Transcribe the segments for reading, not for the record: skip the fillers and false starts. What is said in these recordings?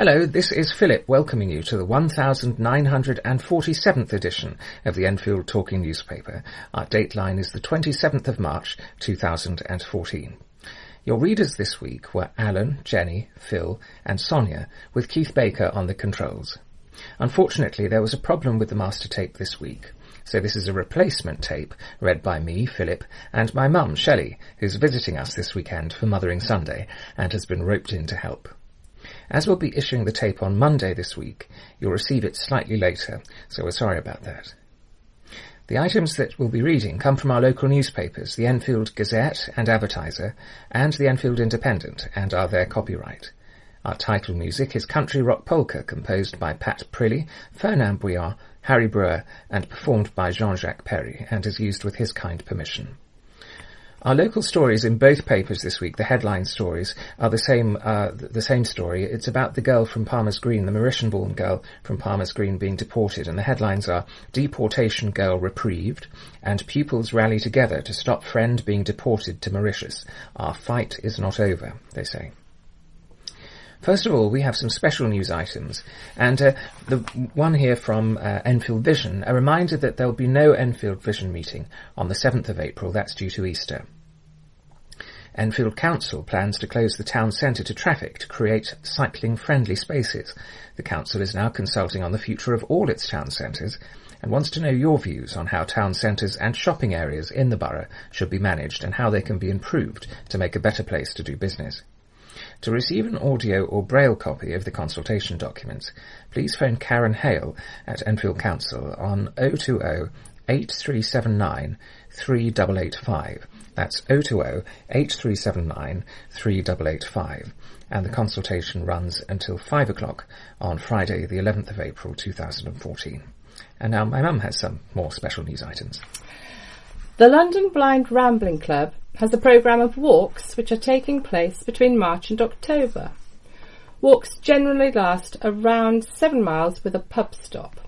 Hello, this is Phillip welcoming you to the 1947th edition of the Enfield Talking Newspaper. Our dateline is the 27th of March 2014. Your readers this week were Alan, Jenny, Phil and Sonia, with Keith Baker on the controls. Unfortunately, there was a problem with the master tape this week, so this is a replacement tape read by me, Philip, and my mum, Shelley, who's visiting us this weekend for Mothering Sunday and has been roped in to help. As we'll be issuing the tape on Monday this week, you'll receive it slightly later, so we're sorry about that. The items that we'll be reading come from our local newspapers, the Enfield Gazette and Advertiser, and the Enfield Independent, and are their copyright. Our title music is Country Rock Polka, composed by Pat Prilly, Fernand Bouillon, Harry Brewer, and performed by Jean-Jacques Perry, and is used with his kind permission. Our local stories in both papers this week, the headline stories, are the same story. It's about the girl from Palmer's Green, the Mauritian-born girl from Palmer's Green being deported, and the headlines are Deportation Girl Reprieved and Pupils Rally Together to Stop Friend Being Deported to Mauritius. Our fight is not over, they say. First of all, we have some special news items, and the one here from Enfield Vision, a reminder that there will be no Enfield Vision meeting on the 7th of April, that's due to Easter. Enfield Council plans to close the town centre to traffic to create cycling-friendly spaces. The council is now consulting on the future of all its town centres and wants to know your views on how town centres and shopping areas in the borough should be managed and how they can be improved to make a better place to do business. To receive an audio or braille copy of the consultation documents, please phone Karen Hale at Enfield Council on 020 8379 3885. That's 020 8379 3885. And the consultation runs until 5 o'clock on Friday the 11th of April 2014. And now my mum has some more special news items. The London Blind Rambling Club has a programme of walks which are taking place between March and October. Walks generally last around 7 miles with a pub stop.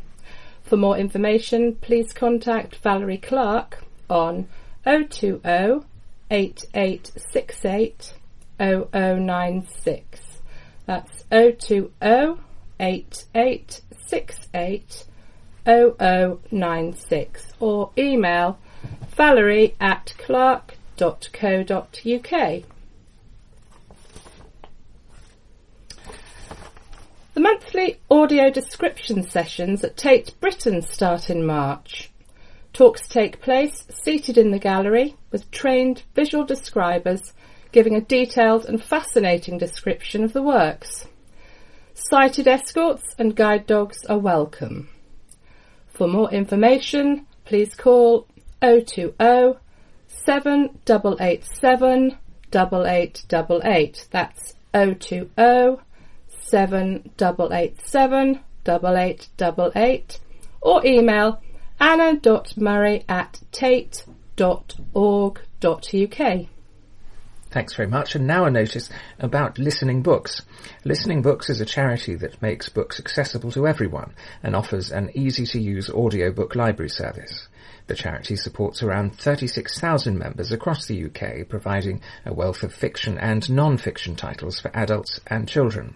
For more information, please contact Valerie Clark on 020 8868 0096. That's 020 8868 0096, or email valerie@clark.co.uk. The monthly audio description sessions at Tate Britain start in March. Talks take place seated in the gallery with trained visual describers giving a detailed and fascinating description of the works. Sighted escorts and guide dogs are welcome. For more information, please call 020 7887 8888. That's 020 7887 8888, or email anna.murray@tate.org.uk. Thanks very much. And now a notice about Listening Books. Listening Books is a charity that makes books accessible to everyone and offers an easy-to-use audiobook library service. The charity supports around 36,000 members across the UK, providing a wealth of fiction and non-fiction titles for adults and children.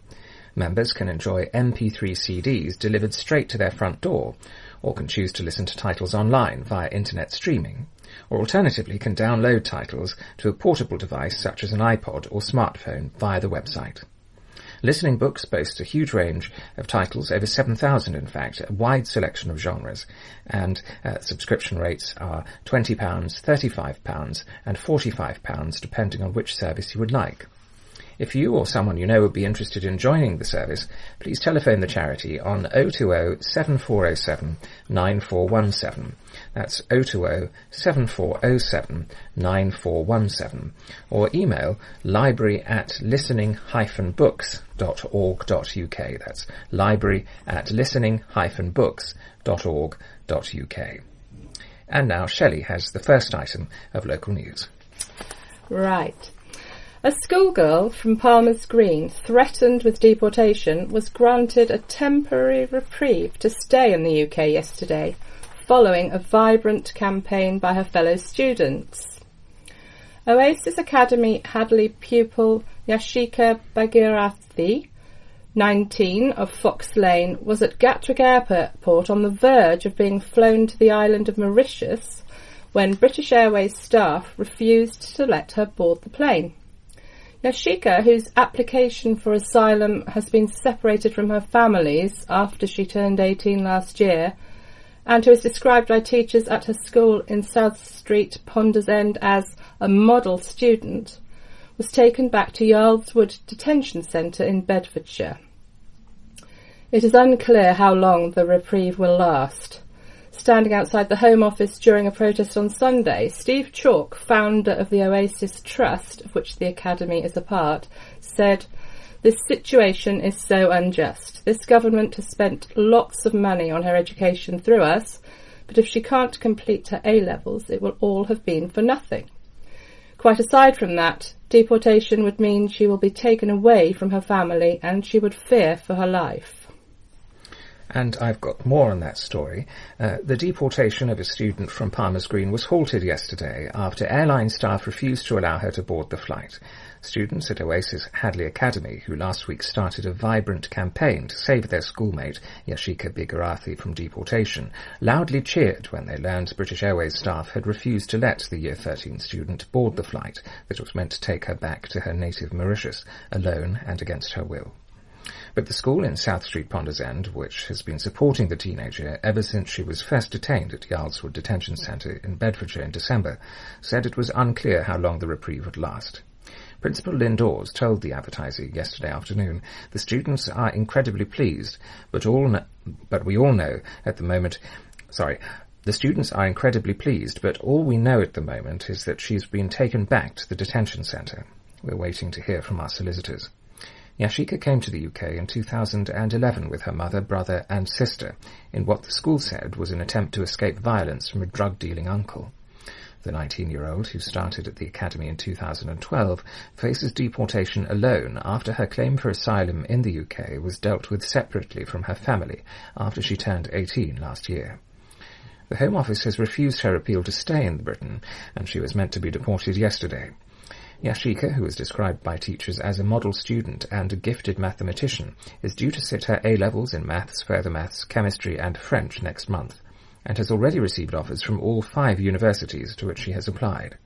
Members can enjoy MP3 CDs delivered straight to their front door, or can choose to listen to titles online via internet streaming, or alternatively can download titles to a portable device such as an iPod or smartphone via the website. Listening Books boasts a huge range of titles, over 7,000 in fact, a wide selection of genres, and subscription rates are £20, £35 and £45 depending on which service you would like. If you or someone you know would be interested in joining the service, please telephone the charity on 020 7407 9417. That's 020 7407 9417. Or email library@listening-books.org.uk. That's library@listening-books.org.uk. And now Shelley has the first item of local news. Right. A schoolgirl from Palmer's Green, threatened with deportation, was granted a temporary reprieve to stay in the UK yesterday, following a vibrant campaign by her fellow students. Oasis Academy Hadley pupil Yashika Bhagirathi 19 of Fox Lane was at Gatwick Airport on the verge of being flown to the island of Mauritius when British Airways staff refused to let her board the plane. Yashika, whose application for asylum has been separated from her family's after she turned 18 last year, and who is described by teachers at her school in South Street, Ponders End, as a model student, was taken back to Yarlswood Detention Centre in Bedfordshire. It is unclear how long the reprieve will last. Standing outside the Home Office during a protest on Sunday, Steve Chalk, founder of the Oasis Trust, of which the Academy is a part, said, "This situation is so unjust. This government has spent lots of money on her education through us, but if she can't complete her A-levels, it will all have been for nothing. Quite aside from that, deportation would mean she will be taken away from her family and she would fear for her life." And I've got more on that story. The deportation of a student from Palmer's Green was halted yesterday after airline staff refused to allow her to board the flight. Students at Oasis Hadley Academy, who last week started a vibrant campaign to save their schoolmate Yashika Bigarathi from deportation, loudly cheered when they learned British Airways staff had refused to let the Year 13 student board the flight that was meant to take her back to her native Mauritius, alone and against her will. But the school in South Street, Ponders End, which has been supporting the teenager ever since she was first detained at Yarlswood Detention Centre in Bedfordshire in December, said it was unclear how long the reprieve would last. Principal Lynn Dawes told the Advertiser yesterday afternoon, "The students are incredibly pleased, but we all know at the moment... The students are incredibly pleased, but all we know at the moment is that she's been taken back to the detention centre. We're waiting to hear from our solicitors." Yashika came to the UK in 2011 with her mother, brother and sister in what the school said was an attempt to escape violence from a drug-dealing uncle. The 19-year-old, who started at the academy in 2012, faces deportation alone after her claim for asylum in the UK was dealt with separately from her family after she turned 18 last year. The Home Office has refused her appeal to stay in Britain, and she was meant to be deported yesterday. Yashika, who is described by teachers as a model student and a gifted mathematician, is due to sit her A-levels in maths, further maths, chemistry and French next month, and has already received offers from all 5 universities to which she has applied.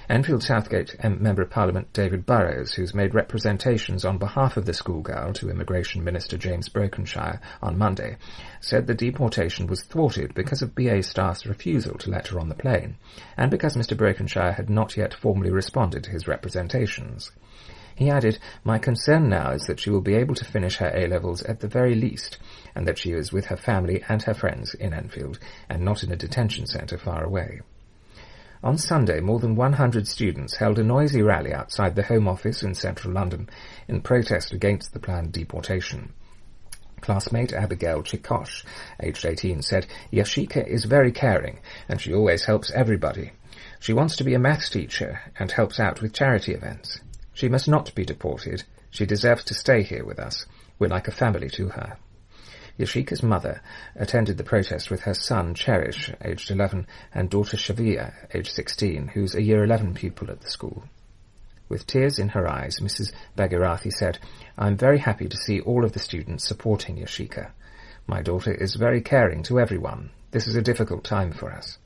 Enfield Southgate Member of Parliament David Burrows, who's made representations on behalf of the schoolgirl to Immigration Minister James Brokenshire on Monday, said the deportation was thwarted because of BA staff's refusal to let her on the plane, and because Mr Brokenshire had not yet formally responded to his representations. He added, "My concern now is that she will be able to finish her A-levels at the very least, and that she is with her family and her friends in Enfield, and not in a detention centre far away." On Sunday, more than 100 students held a noisy rally outside the Home Office in central London in protest against the planned deportation. Classmate Abigail Chikosh, aged 18, said, "Yashika is very caring, and she always helps everybody. She wants to be a maths teacher and helps out with charity events. She must not be deported. She deserves to stay here with us. We're like a family to her." Yashika's mother attended the protest with her son Cherish, aged 11, and daughter Shavia, aged 16, who's a Year 11 pupil at the school. With tears in her eyes, Mrs Bhagirathi said, "I'm very happy to see all of the students supporting Yashika. My daughter is very caring to everyone. This is a difficult time for us."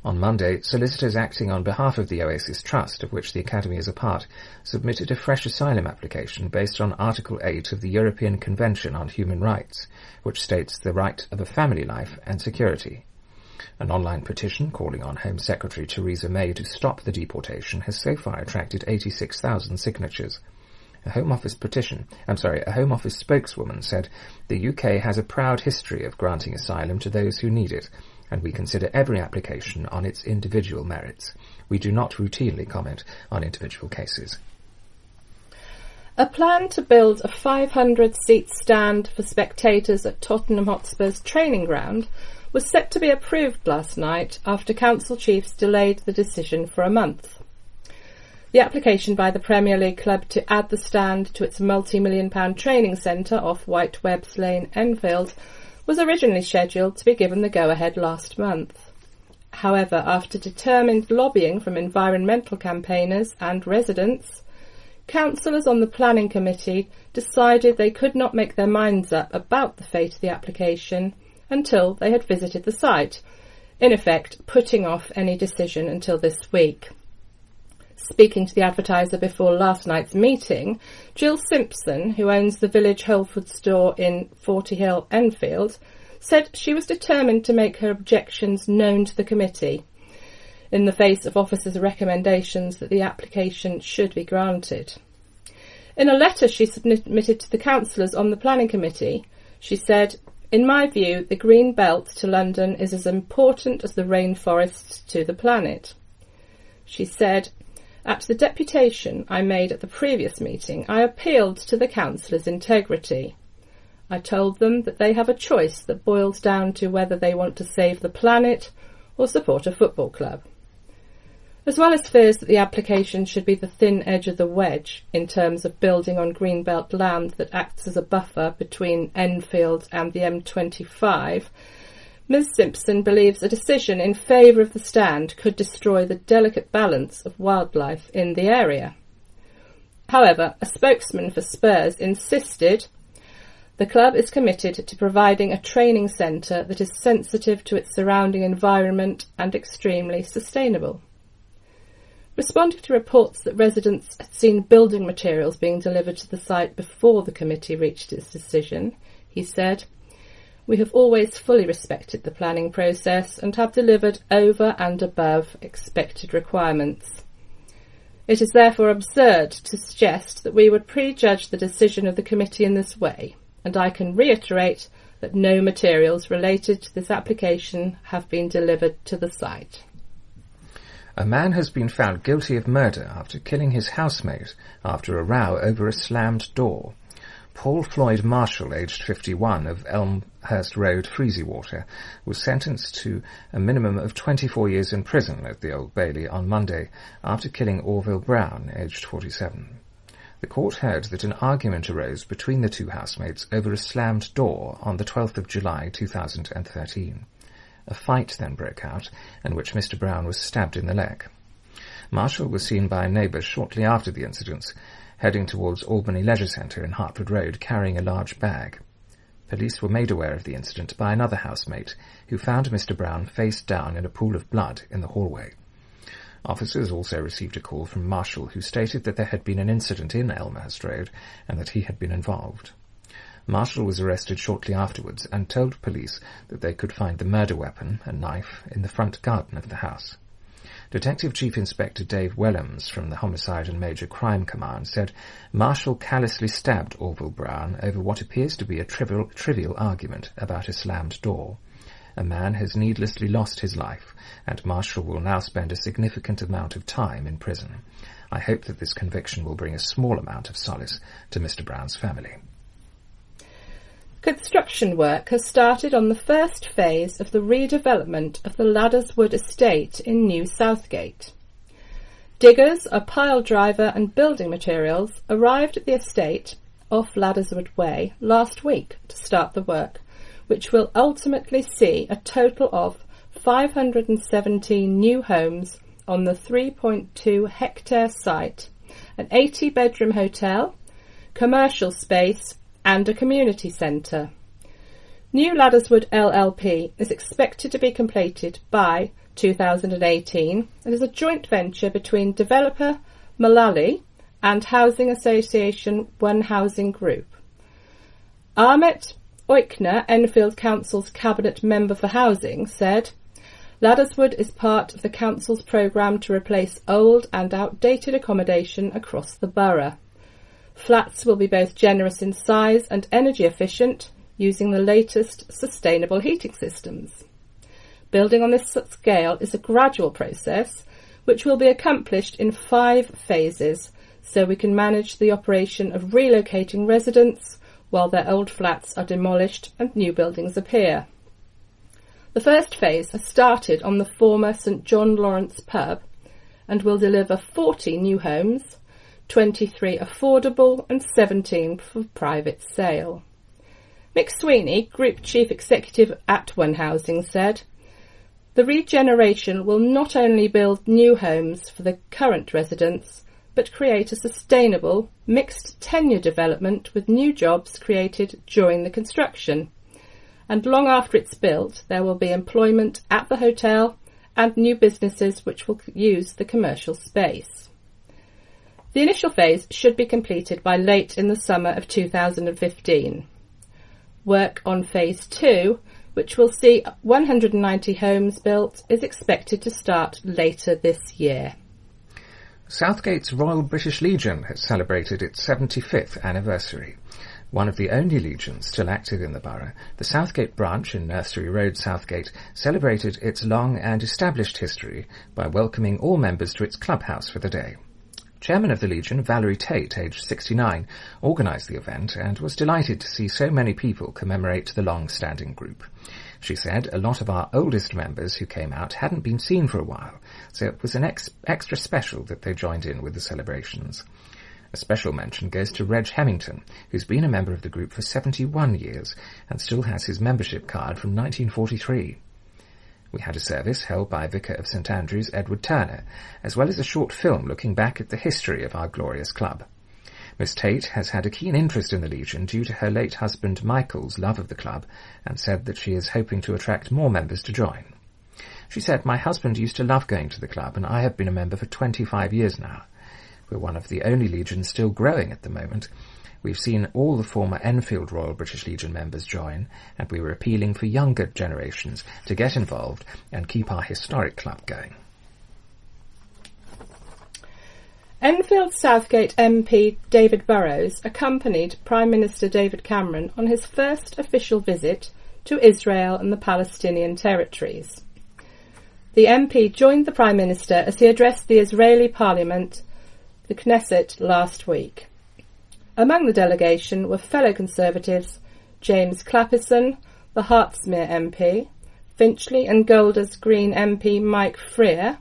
On Monday, solicitors acting on behalf of the Oasis Trust, of which the Academy is a part, submitted a fresh asylum application based on Article 8 of the European Convention on Human Rights, which states the right of a family life and security. An online petition calling on Home Secretary Theresa May to stop the deportation has so far attracted 86,000 signatures. A Home Office spokeswoman said, "The UK has a proud history of granting asylum to those who need it, and we consider every application on its individual merits. We do not routinely comment on individual cases." A plan to build a 500-seat stand for spectators at Tottenham Hotspur's training ground was set to be approved last night after council chiefs delayed the decision for a month. The application by the Premier League club to add the stand to its multi-million-pound training centre off White Webbs Lane, Enfield, was originally scheduled to be given the go-ahead last month. However, after determined lobbying from environmental campaigners and residents, councillors on the planning committee decided they could not make their minds up about the fate of the application until they had visited the site, in effect putting off any decision until this week. Speaking to the Advertiser before last night's meeting, Jill Simpson, who owns the Village Whole Food store in Forty Hill, Enfield, said she was determined to make her objections known to the committee in the face of officers' recommendations that the application should be granted. In a letter she submitted to the councillors on the planning committee, she said, "In my view, the green belt to London is as important as the rainforests to the planet." She said, "At the deputation I made at the previous meeting, I appealed to the councillors' integrity. I told them that they have a choice that boils down to whether they want to save the planet or support a football club." As well as fears that the application should be the thin edge of the wedge in terms of building on greenbelt land that acts as a buffer between Enfield and the M25, Ms Simpson believes a decision in favour of the stand could destroy the delicate balance of wildlife in the area. However, a spokesman for Spurs insisted the club is committed to providing a training centre that is sensitive to its surrounding environment and extremely sustainable. Responding to reports that residents had seen building materials being delivered to the site before the committee reached its decision, he said, "We have always fully respected the planning process and have delivered over and above expected requirements. It is therefore absurd to suggest that we would prejudge the decision of the committee in this way, and I can reiterate that no materials related to this application have been delivered to the site." A man has been found guilty of murder after killing his housemate after a row over a slammed door. Paul Floyd Marshall, aged 51, of Elmhurst Road, Freezywater, was sentenced to a minimum of 24 years in prison at the Old Bailey on Monday after killing Orville Brown, aged 47. The court heard that an argument arose between the two housemates over a slammed door on the 12th of July 2013. A fight then broke out, in which Mr. Brown was stabbed in the leg. Marshall was seen by a neighbour shortly after the incident, heading towards Albany Leisure Centre in Hertford Road, carrying a large bag. Police were made aware of the incident by another housemate, who found Mr. Brown face down in a pool of blood in the hallway. Officers also received a call from Marshall, who stated that there had been an incident in Elmhurst Road and that he had been involved. Marshall was arrested shortly afterwards and told police that they could find the murder weapon, a knife, in the front garden of the house. Detective Chief Inspector Dave Wellams from the Homicide and Major Crime Command said Marshall callously stabbed Orville Brown over what appears to be a trivial argument about a slammed door. A man has needlessly lost his life, and Marshall will now spend a significant amount of time in prison. I hope that this conviction will bring a small amount of solace to Mr. Brown's family. Construction work has started on the first phase of the redevelopment of the Ladderswood estate in New Southgate. Diggers, a pile driver and building materials arrived at the estate off Ladderswood Way last week to start the work, which will ultimately see a total of 517 new homes on the 3.2-hectare site, an 80-bedroom hotel, commercial space and a community centre. New Ladderswood LLP is expected to be completed by 2018 and is a joint venture between developer Mullally and housing association One Housing Group. Ahmet Oykner, Enfield Council's Cabinet Member for Housing, said, "Ladderswood is part of the Council's programme to replace old and outdated accommodation across the borough. Flats will be both generous in size and energy efficient, using the latest sustainable heating systems. Building on this scale is a gradual process, which will be accomplished in 5 phases, so we can manage the operation of relocating residents while their old flats are demolished and new buildings appear. The first phase has started on the former St John Lawrence pub and will deliver 40 new homes, 23 affordable and 17 for private sale." Mick Sweeney, Group Chief Executive at One Housing, said, "The regeneration will not only build new homes for the current residents, but create a sustainable, mixed tenure development with new jobs created during the construction. And long after it's built, there will be employment at the hotel and new businesses which will use the commercial space. The initial phase should be completed by late in the summer of 2015. Work on Phase 2, which will see 190 homes built, is expected to start later this year. Southgate's Royal British Legion has celebrated its 75th anniversary. One of the only legions still active in the borough, the Southgate branch in Nursery Road, Southgate, celebrated its long and established history by welcoming all members to its clubhouse for the day. Chairman of the Legion, Valerie Tate, aged 69, organised the event and was delighted to see so many people commemorate the long-standing group. She said a lot of our oldest members who came out hadn't been seen for a while, so it was an extra special that they joined in with the celebrations. A special mention goes to Reg Hemmington, who's been a member of the group for 71 years and still has his membership card from 1943. We had a service held by Vicar of St Andrews, Edward Turner, as well as a short film looking back at the history of our glorious club. Miss Tate has had a keen interest in the Legion due to her late husband Michael's love of the club, and said that she is hoping to attract more members to join. She said, "My husband used to love going to the club, and I have been a member for 25 years now. We're one of the only legions still growing at the moment. We've seen all the former Enfield Royal British Legion members join, and we were appealing for younger generations to get involved and keep our historic club going." Enfield Southgate MP David Burrows accompanied Prime Minister David Cameron on his first official visit to Israel and the Palestinian territories. The MP joined the Prime Minister as he addressed the Israeli Parliament, the Knesset, last week. Among the delegation were fellow Conservatives James Clapperson, the Hertsmere MP, Finchley and Golders Green MP Mike Freer,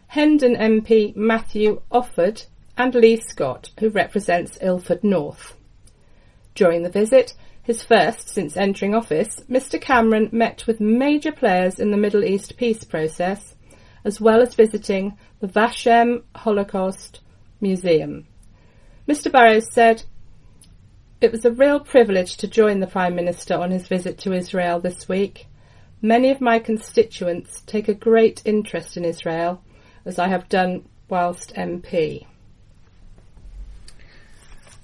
Hendon MP Matthew Offord, and Lee Scott, who represents Ilford North. During the visit, his first since entering office, Mr Cameron met with major players in the Middle East peace process, as well as visiting the Vashem Holocaust Museum. Mr Burrows said, "It was a real privilege to join the Prime Minister on his visit to Israel this week. Many of my constituents take a great interest in Israel, as I have done whilst MP."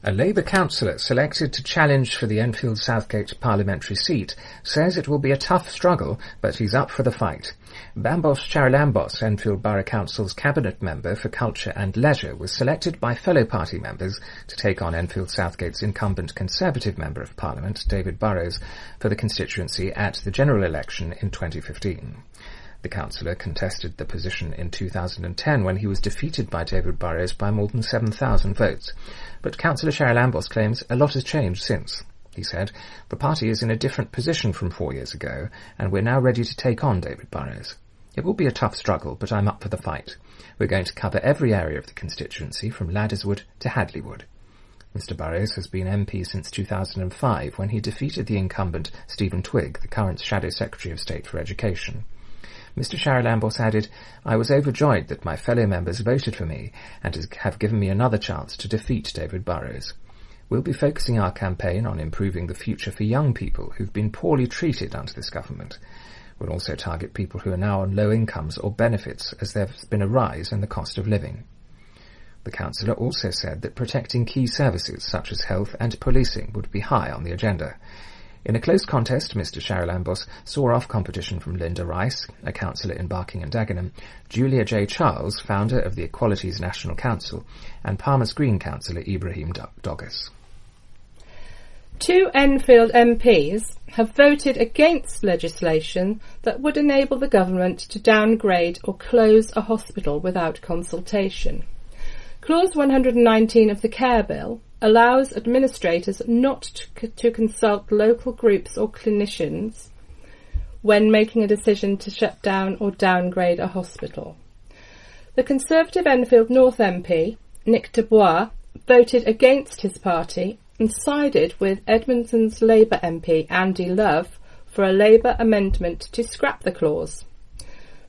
A Labour councillor selected to challenge for the Enfield Southgate parliamentary seat says it will be a tough struggle, but he's up for the fight. Bambos Charalambos, Enfield Borough Council's cabinet member for culture and leisure, was selected by fellow party members to take on Enfield Southgate's incumbent Conservative Member of Parliament, David Burrows, for the constituency at the general election in 2015. The councillor contested the position in 2010 when he was defeated by David Burrows by more than 7,000 votes. But Councillor Charalambos claims a lot has changed since. He said, "The party is in a different position from 4 years ago, and we're now ready to take on David Burrows. It will be a tough struggle, but I'm up for the fight. We're going to cover every area of the constituency, from Ladderswood to Hadleywood." Mr Burrows has been MP since 2005, when he defeated the incumbent Stephen Twigg, the current Shadow Secretary of State for Education. Mr Charalambos added, "I was overjoyed that my fellow members voted for me and have given me another chance to defeat David Burrows. We'll be focusing our campaign on improving the future for young people who've been poorly treated under this government. We'll also target people who are now on low incomes or benefits, as there's been a rise in the cost of living." The councillor also said that protecting key services such as health and policing would be high on the agenda. In a close contest, Mr Charalambos saw off competition from Linda Rice, a councillor in Barking and Dagenham, Julia J. Charles, founder of the Equalities National Council, and Palmer's Green councillor Ibrahim Doggis. 2 Enfield MPs have voted against legislation that would enable the government to downgrade or close a hospital without consultation. Clause 119 of the Care Bill allows administrators not to consult local groups or clinicians when making a decision to shut down or downgrade a hospital. The Conservative Enfield North MP, Nick Dubois, voted against his party and sided with Edmonton's Labour MP Andy Love for a Labour amendment to scrap the clause.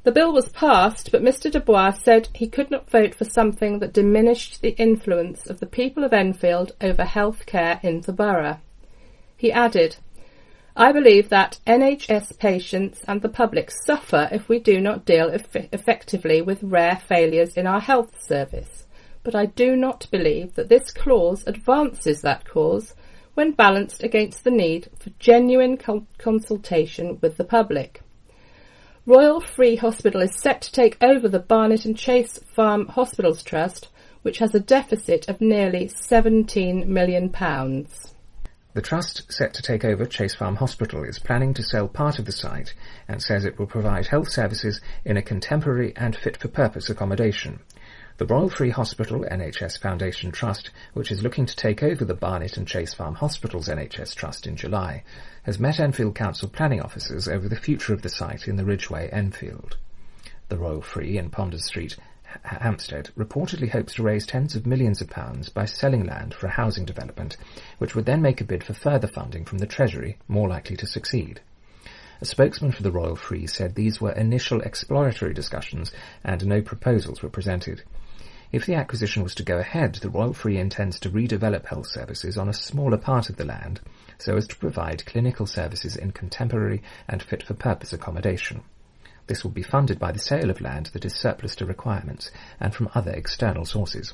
The bill was passed, but Mr Dubois said he could not vote for something that diminished the influence of the people of Enfield over health care in the borough. He added, "I believe that NHS patients and the public suffer if we do not deal effectively with rare failures in our health service, but I do not believe that this clause advances that cause when balanced against the need for genuine consultation with the public. Royal Free Hospital is set to take over the Barnet and Chase Farm Hospitals Trust, which has a deficit of nearly £17 million. The trust set to take over Chase Farm Hospital is planning to sell part of the site and says it will provide health services in a contemporary and fit-for-purpose accommodation. The Royal Free Hospital NHS Foundation Trust, which is looking to take over the Barnet and Chase Farm Hospitals NHS Trust in July, has met Enfield Council planning officers over the future of the site in the Ridgeway, Enfield. The Royal Free in Ponders Street, Hampstead, reportedly hopes to raise tens of millions of pounds by selling land for a housing development, which would then make a bid for further funding from the Treasury, more likely to succeed. A spokesman for the Royal Free said these were initial exploratory discussions and no proposals were presented. If the acquisition was to go ahead, the Royal Free intends to redevelop health services on a smaller part of the land so as to provide clinical services in contemporary and fit-for-purpose accommodation. This will be funded by the sale of land that is surplus to requirements and from other external sources.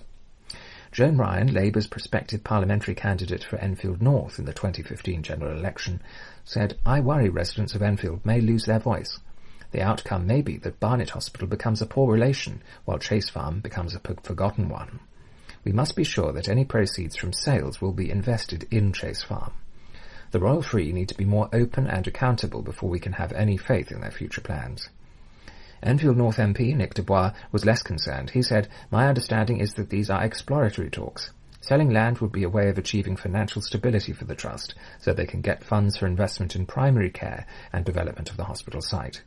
Joan Ryan, Labour's prospective parliamentary candidate for Enfield North in the 2015 general election, said, "I worry residents of Enfield may lose their voice. The outcome may be that Barnet Hospital becomes a poor relation, while Chase Farm becomes a forgotten one. We must be sure that any proceeds from sales will be invested in Chase Farm. The Royal Free need to be more open and accountable before we can have any faith in their future plans." Enfield North MP Nick Dubois was less concerned. He said, "My understanding is that these are exploratory talks. Selling land would be a way of achieving financial stability for the Trust, so they can get funds for investment in primary care and development of the hospital site.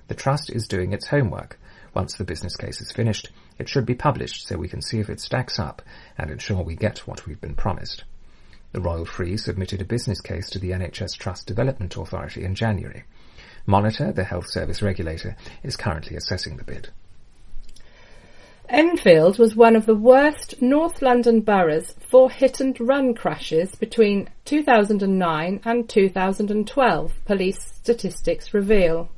The Trust is doing its homework. Once the business case is finished, it should be published so we can see if it stacks up and ensure we get what we've been promised." The Royal Free submitted a business case to the NHS Trust Development Authority in January. Monitor, the health service regulator, is currently assessing the bid. Enfield was one of the worst North London boroughs for hit-and-run crashes between 2009 and 2012, police statistics reveal.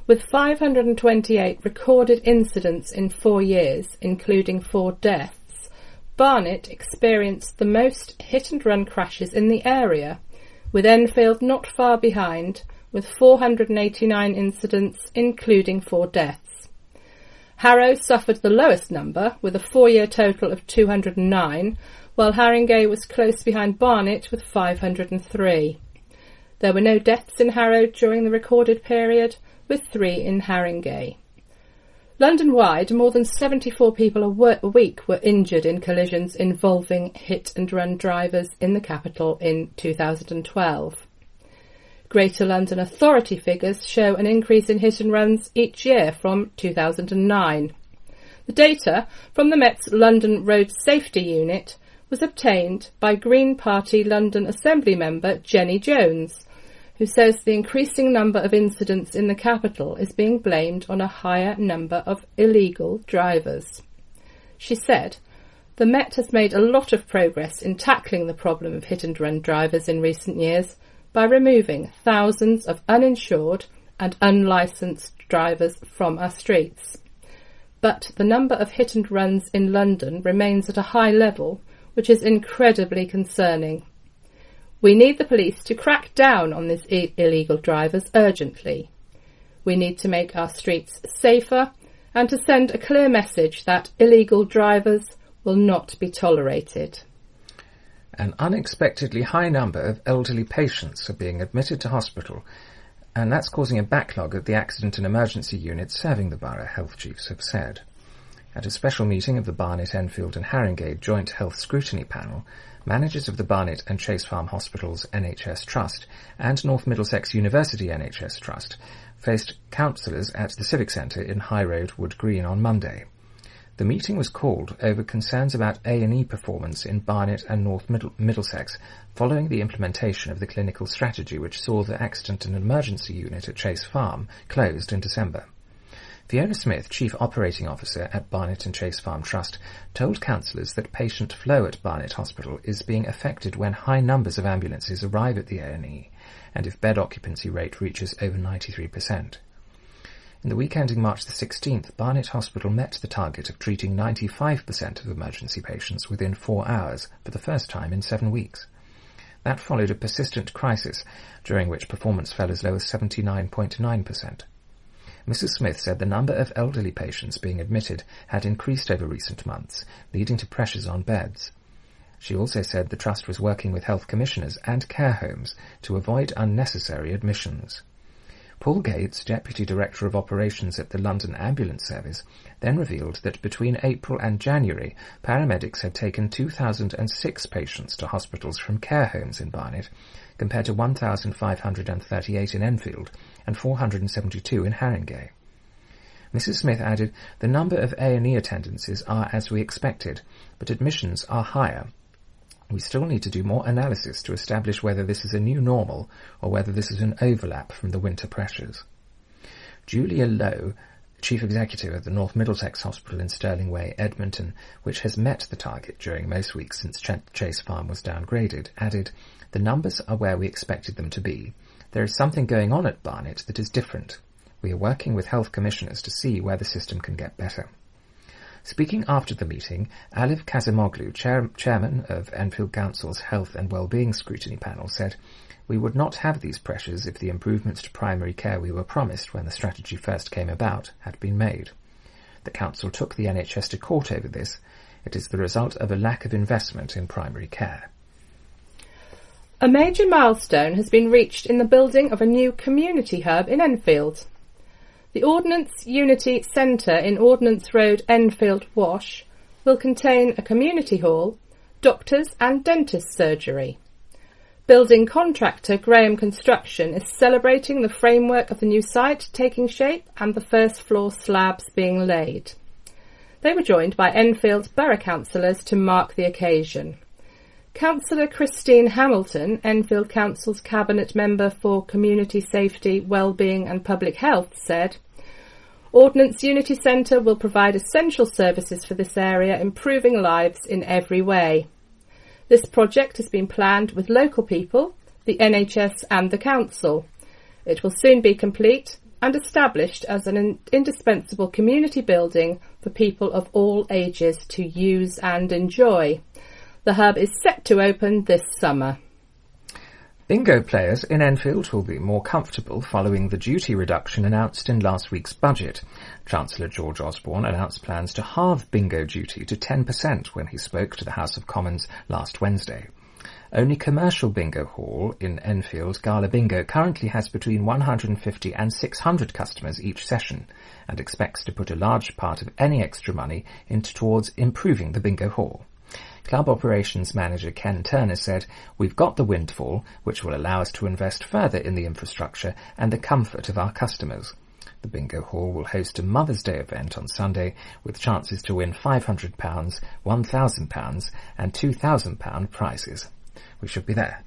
With 528 recorded incidents in 4 years, including 4 deaths, Barnet experienced the most hit-and-run crashes in the area, with Enfield not far behind, with 489 incidents, including 4 deaths. Harrow suffered the lowest number, with a 4-year total of 209, while Haringey was close behind Barnet with 503. There were no deaths in Harrow during the recorded period, with 3 in Haringey. London-wide, more than 74 people a week were injured in collisions involving hit-and-run drivers in the capital in 2012. Greater London Authority figures show an increase in hit-and-runs each year from 2009. The data from the Met's London Road Safety Unit was obtained by Green Party London Assembly member Jenny Jones, who says the increasing number of incidents in the capital is being blamed on a higher number of illegal drivers. She said, "The Met has made a lot of progress in tackling the problem of hit-and-run drivers in recent years by removing thousands of uninsured and unlicensed drivers from our streets. But the number of hit-and-runs in London remains at a high level, which is incredibly concerning. We need the police to crack down on these illegal drivers urgently. We need to make our streets safer and to send a clear message that illegal drivers will not be tolerated." An unexpectedly high number of elderly patients are being admitted to hospital, and that's causing a backlog at the accident and emergency units serving the borough, health chiefs have said. At a special meeting of the Barnet, Enfield and Haringey Joint Health Scrutiny Panel, managers of the Barnet and Chase Farm Hospitals NHS Trust and North Middlesex University NHS Trust faced councillors at the Civic Centre in High Road, Wood Green on Monday. The meeting was called over concerns about A&E performance in Barnet and North Middlesex following the implementation of the clinical strategy which saw the accident and emergency unit at Chase Farm closed in December. Fiona Smith, Chief Operating Officer at Barnet and Chase Farm Trust, told councillors that patient flow at Barnet Hospital is being affected when high numbers of ambulances arrive at the A&E, and if bed occupancy rate reaches over 93%. In the week ending March the 16th, Barnet Hospital met the target of treating 95% of emergency patients within 4 hours for the first time in 7 weeks. That followed a persistent crisis, during which performance fell as low as 79.9%. Mrs. Smith said the number of elderly patients being admitted had increased over recent months, leading to pressures on beds. She also said the Trust was working with health commissioners and care homes to avoid unnecessary admissions. Paul Gates, Deputy Director of Operations at the London Ambulance Service, then revealed that between April and January, paramedics had taken 2,006 patients to hospitals from care homes in Barnet, compared to 1,538 in Enfield and 472 in Haringey. Mrs. Smith added, "The number of A&E attendances are as we expected, but admissions are higher. We still need to do more analysis to establish whether this is a new normal or whether this is an overlap from the winter pressures." Julia Lowe, Chief Executive of the North Middlesex Hospital in Stirling Way, Edmonton, which has met the target during most weeks since Chase Farm was downgraded, added, "The numbers are where we expected them to be. There is something going on at Barnet that is different. We are working with health commissioners to see where the system can get better." Speaking after the meeting, Alif Kazimoglu, chairman of Enfield Council's Health and Wellbeing Scrutiny Panel, said, "We would not have these pressures if the improvements to primary care we were promised when the strategy first came about had been made. The Council took the NHS to court over this. It is the result of a lack of investment in primary care." A major milestone has been reached in the building of a new community hub in Enfield. The Ordnance Unity Centre in Ordnance Road, Enfield, Wash, will contain a community hall, doctors and dentist surgery. Building contractor Graham Construction is celebrating the framework of the new site taking shape and the first floor slabs being laid. They were joined by Enfield Borough Councillors to mark the occasion. Councillor Christine Hamilton, Enfield Council's Cabinet Member for Community Safety, Wellbeing and Public Health, said, "Ordnance Unity Centre will provide essential services for this area, improving lives in every way. This project has been planned with local people, the NHS and the Council. It will soon be complete and established as an indispensable community building for people of all ages to use and enjoy. The hub is set to open this summer." Bingo players in Enfield will be more comfortable following the duty reduction announced in last week's budget. Chancellor George Osborne announced plans to halve bingo duty to 10% when he spoke to the House of Commons last Wednesday. Only commercial bingo hall in Enfield, Gala Bingo, currently has between 150 and 600 customers each session and expects to put a large part of any extra money towards improving the bingo hall. Club Operations Manager Ken Turner said, "We've got the windfall, which will allow us to invest further in the infrastructure and the comfort of our customers. The bingo hall will host a Mother's Day event on Sunday with chances to win £500, £1,000 and £2,000 prizes." We should be there.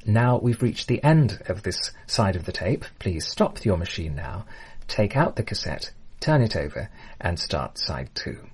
Now we've reached the end of this side of the tape. Please stop your machine now, take out the cassette, turn it over and start side 2.